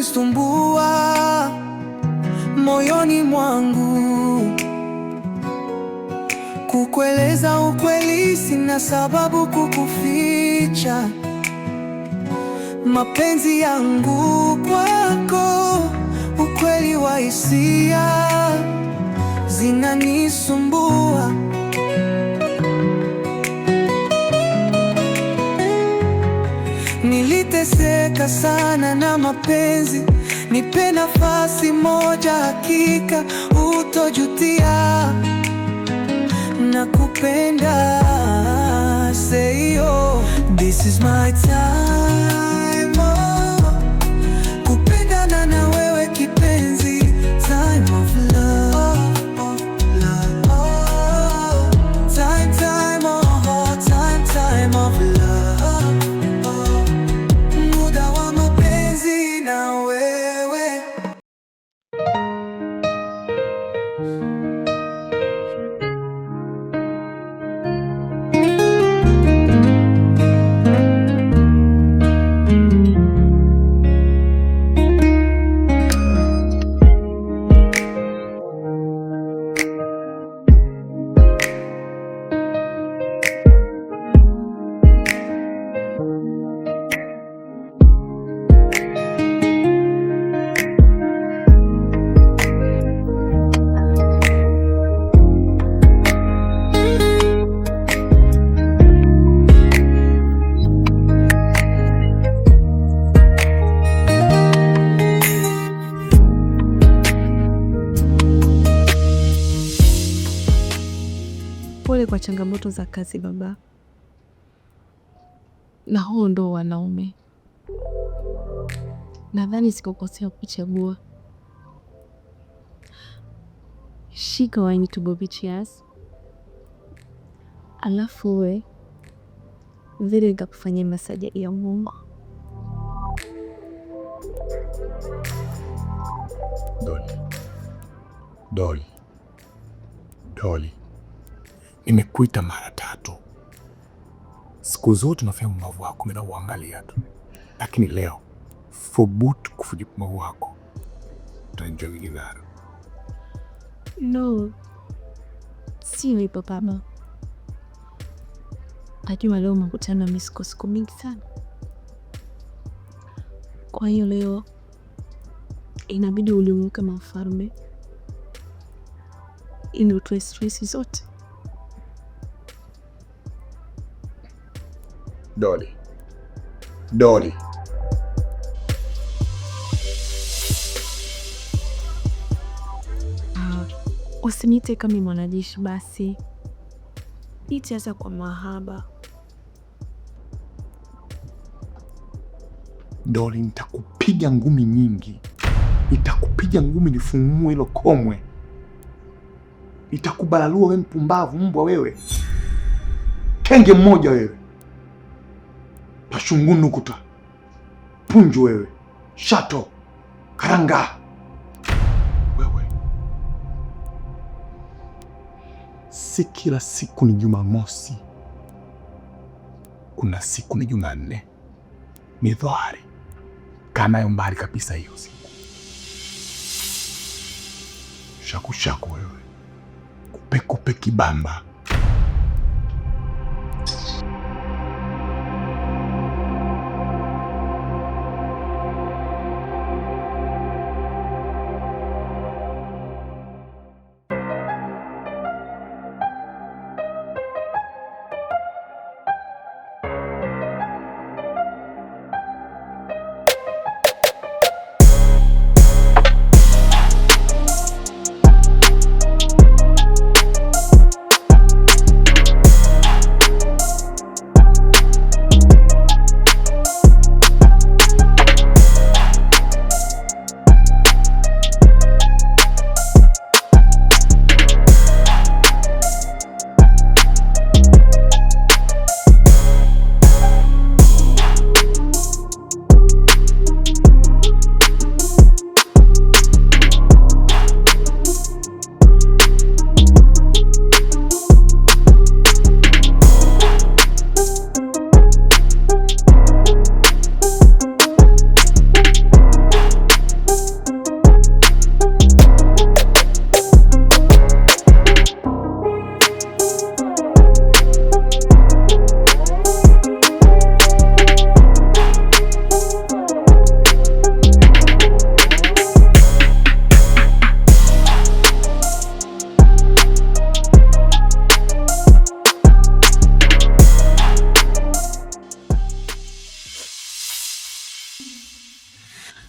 zinanisumbua moyoni mwangu. Kukueleza ukweli, sina sababu kukuficha. Mapenzi yangu kwako, ukweli wa hisia zinanisumbua. Niliteseka sana na mapenzi, nipe nafasi moja, hakika utojutia. Nakupenda, say oh, this is my time, oh, kupendana na wewe kipenzi, time of love, time of love, muda wa mapenzi na wewe. Pole kwa changamoto za kazi baba, na huo ndo wanaume. Nadhani sikukosea kuchagua. Shika wine to go cheers, alafu we vile nikakufanyia masaji ya Mungu. Dolly, nimekuita mara 3. Siku zote unafanya umavu wako, mimi nauangalia tu, lakini leo thubutu kufanya umavu wako, utaenjoy gidhara. No, sio hivyo baba. Najua leo makutana na siku mingi sana, kwa hiyo leo inabidi ulimuke mafalme ili utoe stresi zote. Dolly. Usinite kama mwanajeshi basi. Iti hasa kwa mahaba. Dolly, nitakupiga ngumi nyingi. Nitakupiga ngumi nifumue hilo komwe. Nitakubalalua wewe mpumbavu, mbwa wewe. Kenge mmoja wewe. Pashungunu kuta. Punju wewe. Shato. Karanga. Wewe. Si kila siku ni Jumamosi. Kuna siku ni Jumanne. Midhari. Kanayo mbali kabisa hiyo siku. Shaku wewe. Kupe kibamba.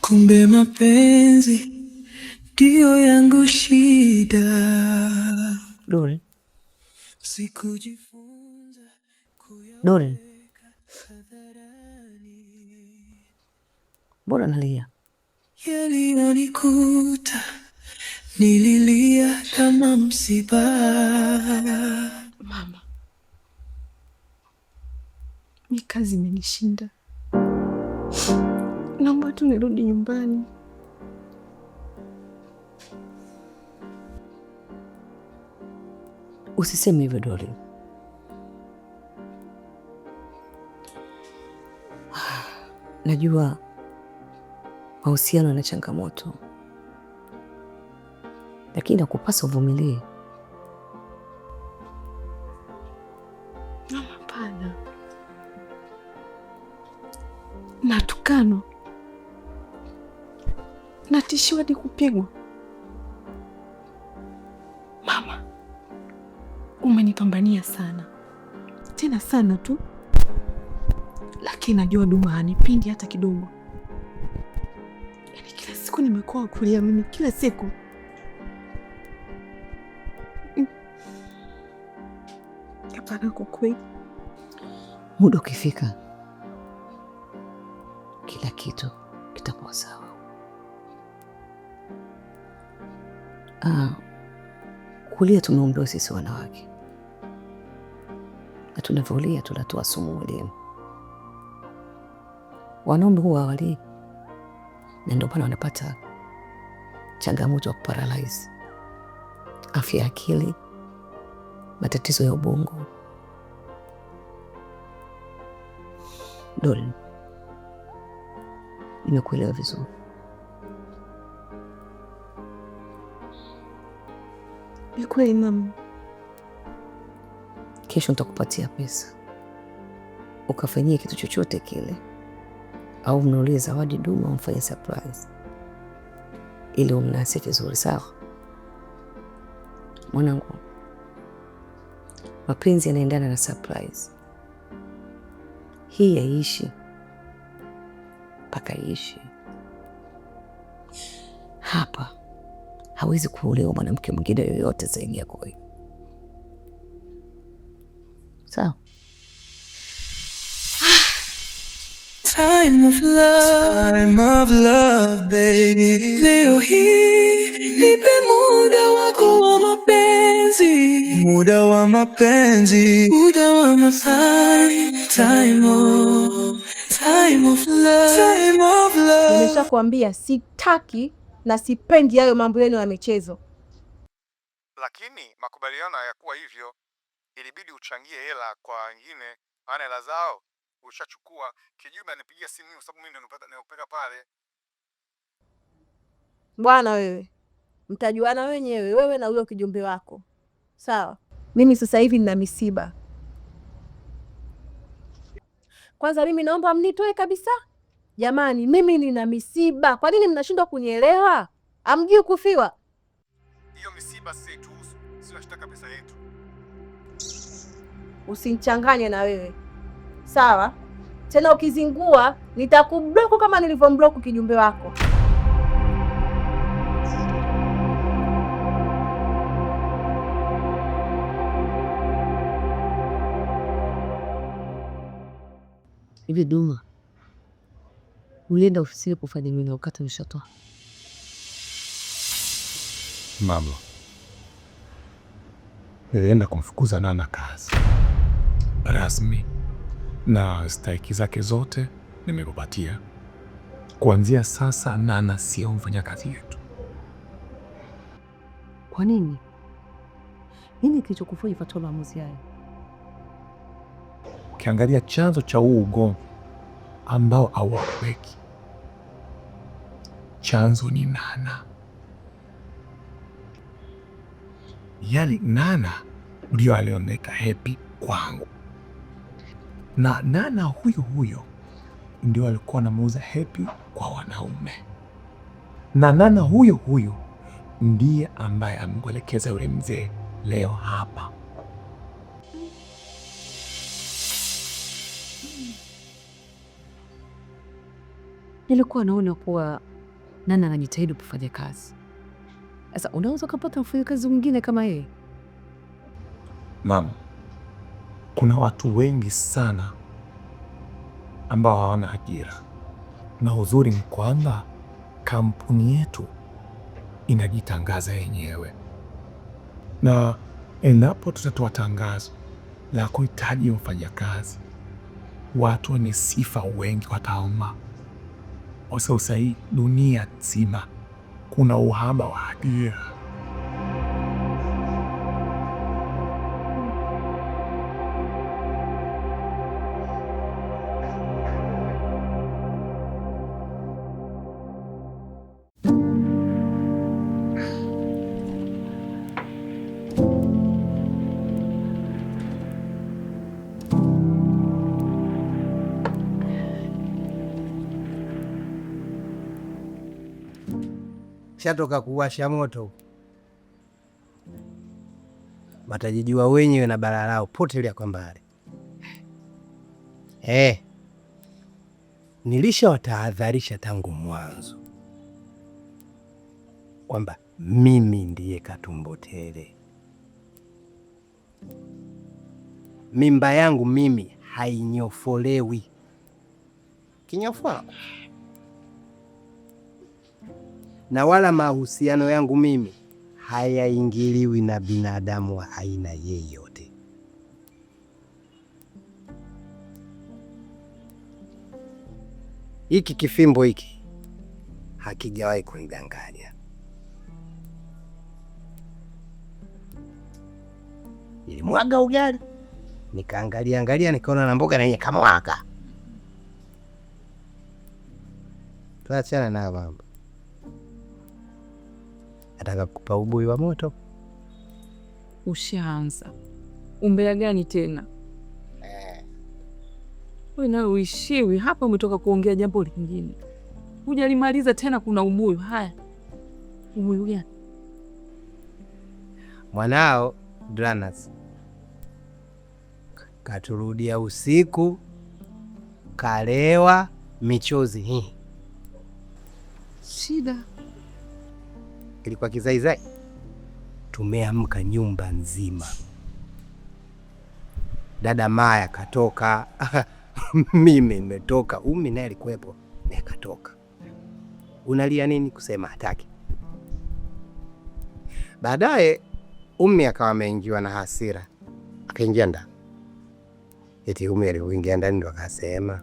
Kumbe mapenzi ndio yangu shida. Dole, Sikujifunza Dole, mbona nalia? yaliyonikuta, nililia kama msiba. Mama, mi kazi imenishinda, naomba tu nirudi nyumbani. Usiseme hivyo Dole. Najua mahusiano yana changamoto, lakini nakupasa uvumilie. Mama, hapana. Matukano, natishiwa hadi kupigwa. Mama, umenipambania sana, tena sana tu, lakini najua Duma hanipendi hata kidogo. Yaani kila siku nimekuwa kulia mimi, kila siku. Hapana, kwa kweli. Muda ukifika, kila kitu kitakuwa sawa. Kulia tumeumbiwa sisi wanawake, na tunavyolia tunatoa sumu mwilini. Wanaume huwa hawalii, na ndio maana wanapata changamoto ya kuparalyze, afya ya akili, matatizo ya ubongo. Dole, nimekuelewa vizuri. Ni kweli mama. Kesho nitakupatia pesa ukafanyie kitu chochote kile, au mnunulie zawadi Duma, umfanye surprise ili umnase vizuri, sawa? Mwanangu, mapenzi yanaendana na surprise. Hii yaishi mpaka iishi. Hapa hawezi kuolewa mwanamke mwingine yoyote zaidi yako wewe, sawa? Time of love, baby. Leo hii nipe muda wako wa mapenzi, muda wa mapenzi, muda wa mapenzi. Time of love, time of love. Nimeshakwambia sitaki na sipendi hayo mambo yenu ya michezo. Lakini makubaliano hayakuwa hivyo, ilibidi uchangie hela kwa wengine, ana hela zao ushachukua. Kijume anipigia simu kwa sababu mimi ndio napeka pale. Bwana wewe, mtajuana wenyewe, wewe na huyo kijumbe wako, sawa? Mimi sasa hivi nina misiba. Kwanza mimi naomba mnitoe kabisa. Jamani, mimi nina misiba. Kwa nini mnashindwa kunielewa? Amjui kufiwa? Hiyo misiba sisi tuhusu, sisi tunataka pesa yetu. Usinichanganye na wewe, sawa? Tena ukizingua nitakublock kama nilivyoblock kijumbe wako. Hivi Duma, ulienda ofisini kufanya nini wakati nishatoa? Mama, nilienda kumfukuza Nana kazi rasmi, na stahiki zake zote nimekupatia. Kuanzia sasa Nana sio mfanyakazi yetu. Kwa nini? Nini kilichokufanya ufuate maamuzi haya? Ukiangalia chanzo cha huu ugomvi ambao haueleweki, chanzo ni Nana. Yaani Nana ndio alioneka happy kwangu, na Nana huyo ndio alikuwa anamuuza happy kwa wanaume, na Nana huyo ndiye ambaye amekuelekeza yule mzee leo hapa. Nilikuwa naona kuwa Nana anajitahidi kufanya kazi. Sasa unaweza kupata mfanyakazi mwingine kama yeye? Mama, kuna watu wengi sana ambao hawana ajira, na uzuri ni kwamba kampuni yetu inajitangaza yenyewe, na endapo tutatoa tangazo la kuhitaji mfanyakazi, watu wenye sifa wengi wataomba. Sasa hii dunia nzima kuna uhaba wa ajira. Shatoka kuwasha moto, matajijua wenyewe na balaa lao potelea kwa mbali. Nilishawatahadharisha tangu mwanzo kwamba mimi ndiye katumbo tele. Mimba yangu mimi hainyofolewi. Kinyofoa na wala mahusiano yangu mimi hayaingiliwi na binadamu wa aina yeyote. Hiki kifimbo hiki hakijawahi kunidanganya. Nilimwaga ugali, nikaangalia nikaona na mboga na yenye kama waka. Tuachana na mambo. Nataka kukupa ubuyu wa moto. Ushaanza. Umbea gani tena? Wewe na uishiwi hapa, umetoka kuongea jambo lingine. Hujalimaliza tena kuna ubuyu. Haya. Ubuyu gani? Mwanao Dranas katurudia usiku, kalewa michozi hii. Shida Ilikuwa kizaizai. Tumeamka nyumba nzima. Dada Maya katoka, mimi nimetoka, Umi naye alikuwepo, naye katoka. Unalia nini? Kusema hataki. Baadaye Umi akawa ameingiwa na hasira, akaingia ndani. Eti Umi alipoingia ndani ndo akasema.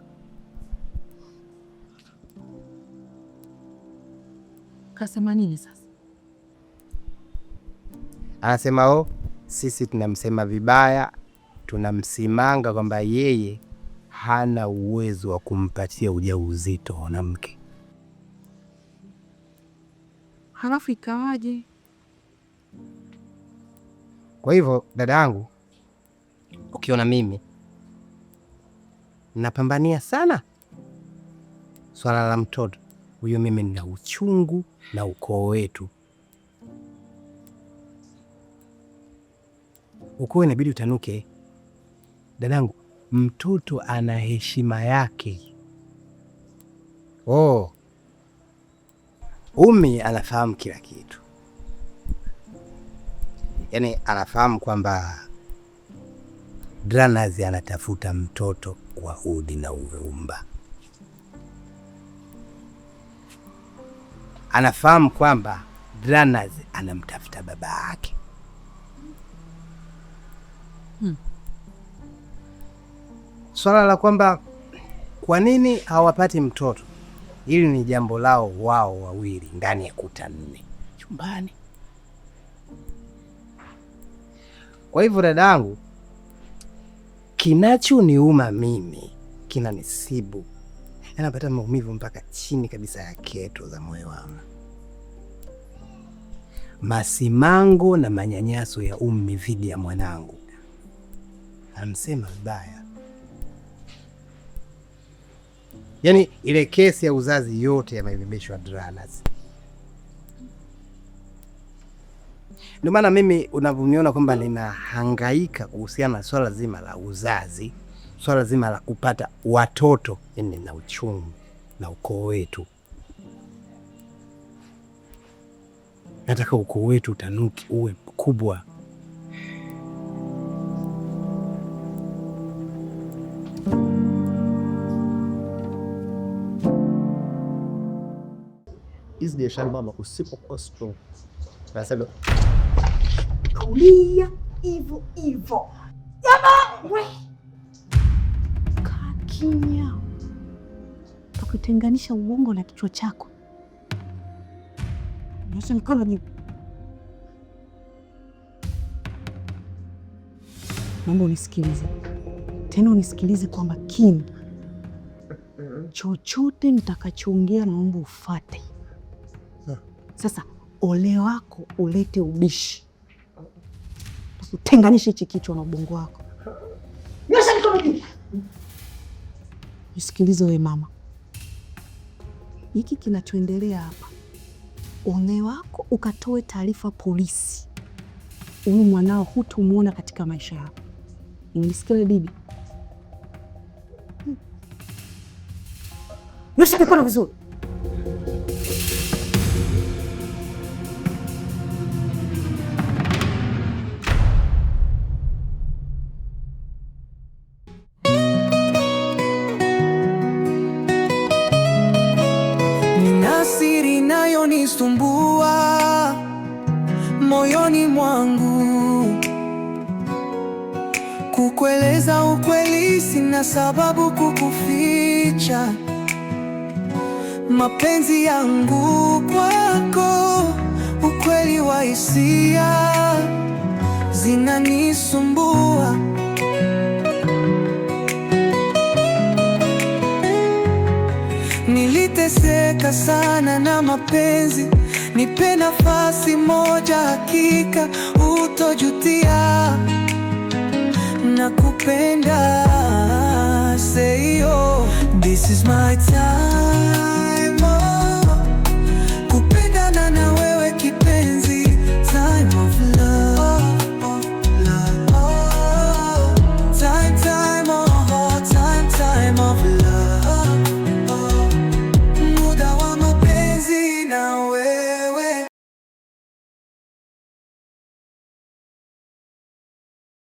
kasema nini sasa? Anasema sisi tunamsema vibaya, tunamsimanga kwamba yeye hana uwezo wa kumpatia ujauzito mwanamke. Halafu ikawaje? Kwa hivyo dada yangu, ukiona mimi napambania sana swala la mtoto huyo, mimi nina uchungu na ukoo wetu. Ukoo inabidi utanuke. Dadangu, mtoto ana heshima yake. Umi anafahamu kila kitu. Yaani anafahamu kwamba Dranas anatafuta mtoto wa udi na uvumba. Anafahamu kwamba Dranas anamtafuta baba yake. Swala la kwamba kwa nini hawapati mtoto, hili ni jambo lao wao wawili ndani ya kuta nne chumbani. Kwa hivyo dadangu, kinachoniuma mimi kinanisibu, yanapata maumivu mpaka chini kabisa ya keto za moyo wangu. Masimango na manyanyaso ya Umi dhidi ya mwanangu, amsema vibaya. Yaani ile kesi ya uzazi yote yamebebeshwa Dranas. Ndio maana mimi unavyoniona kwamba ninahangaika kuhusiana na swala zima la uzazi, swala zima la kupata watoto, nina uchungu. na ukoo wetu. Nataka ukoo wetu utanuki, uwe mkubwa. Hizi biashara mama, usipokuwa strong nasema kulia hivyo hivyo. Jamaa we, kaa kimya, tukitenganisha uongo na kichwa chako. Nyosha mikono juu. Naomba unisikilize tena, unisikilize kwa makini. Chochote nitakachoongea naomba ufuate. Sasa ole wako ulete ubishi, utenganishe hichi kichwa na ubongo wako. Nyosha mikono juu. Nisikilize we mama, hiki kinachoendelea hapa, ole wako ukatoe taarifa polisi. Huyu mwanao hutumuona katika maisha yako. Unisikia bibi? Nyosha mikono vizuri. Nina siri inayonisumbua moyoni mwangu, kukueleza ukweli sina sababu kukuficha. Mapenzi yangu kwako, ukweli wa hisia zinanisumbua. Niliteseka sana na mapenzi, nipe nafasi moja, hakika utojutia. Nakupenda, say oh, this is my time.